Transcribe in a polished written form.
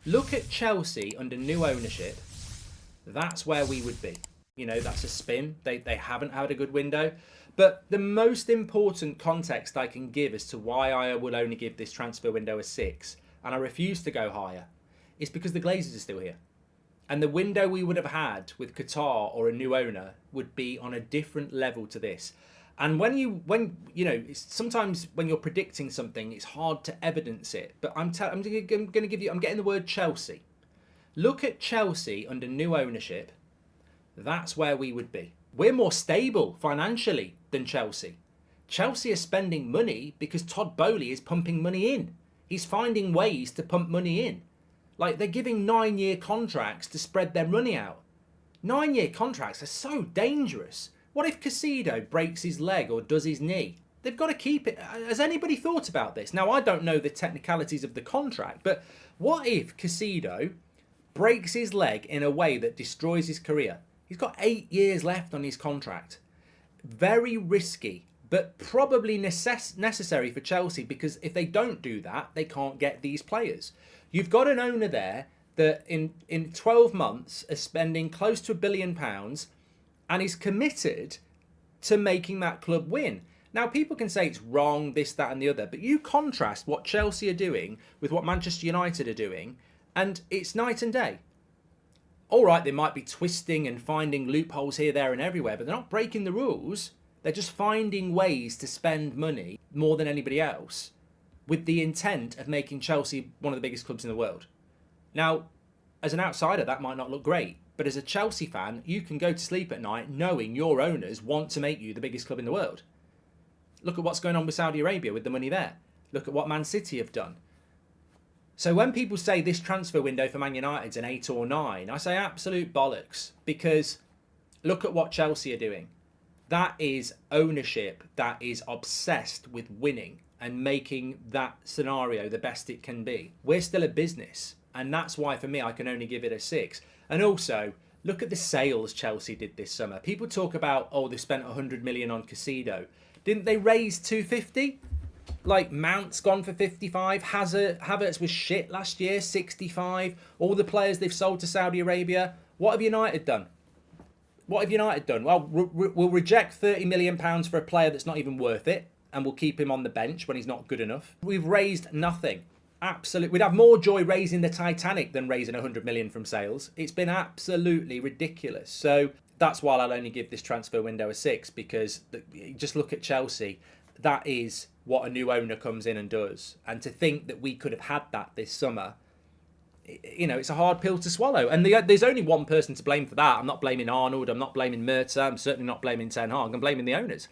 Look at Chelsea under new ownership. That's where we would be. That's a spin. They haven't had a good window. But the most important context I can give as to why I will only give this transfer window a 6, and I refuse to go higher, is because the Glazers are still here. And the window we would have had with Qatar or a new owner would be on a different level to this. And sometimes when you're predicting something, it's hard to evidence it. But I'm getting the word Chelsea. Look at Chelsea under new ownership. That's where we would be. We're more stable financially than Chelsea. Chelsea are spending money because Todd Bohely is pumping money in. He's finding ways to pump money in. Like, they're giving 9-year contracts to spread their money out. 9-year contracts are so dangerous. What if Caicedo breaks his leg or does his knee? They've got to keep it. Has anybody thought about this? Now, I don't know the technicalities of the contract, but what if Caicedo breaks his leg in a way that destroys his career? He's got 8 years left on his contract. Very risky, but probably necessary for Chelsea, because if they don't do that, they can't get these players. You've got an owner there that in 12 months is spending close to £1 billion and is committed to making that club win. Now, people can say it's wrong, this, that and the other, but you contrast what Chelsea are doing with what Manchester United are doing, and it's night and day. All right, they might be twisting and finding loopholes here, there and everywhere, but they're not breaking the rules. They're just finding ways to spend money more than anybody else with the intent of making Chelsea one of the biggest clubs in the world. Now, as an outsider, that might not look great, but as a Chelsea fan, you can go to sleep at night knowing your owners want to make you the biggest club in the world. Look at what's going on with Saudi Arabia with the money there. Look at what Man City have done. So when people say this transfer window for Man United's an 8 or 9, I say absolute bollocks, because look at what Chelsea are doing. That is ownership that is obsessed with winning and making that scenario the best it can be. We're still a business, and that's why for me I can only give it a 6. And also, look at the sales Chelsea did this summer. People talk about, oh, they spent 100 million on Caicedo. Didn't they raise 250? Like, Mount's gone for 55. Havertz was shit last year, 65. All the players they've sold to Saudi Arabia. What have United done? What have United done? Well, we'll reject £30 million for a player that's not even worth it, and we'll keep him on the bench when he's not good enough. We've raised nothing. Absolutely. We'd have more joy raising the Titanic than raising 100 million from sales. It's been absolutely ridiculous. So that's why I'll only give this transfer window a 6, because just look at Chelsea. That is what a new owner comes in and does. And to think that we could have had that this summer, it's a hard pill to swallow. And there's only one person to blame for that. I'm not blaming Arnold. I'm not blaming Mertz. I'm certainly not blaming Ten Hag. I'm blaming the owners.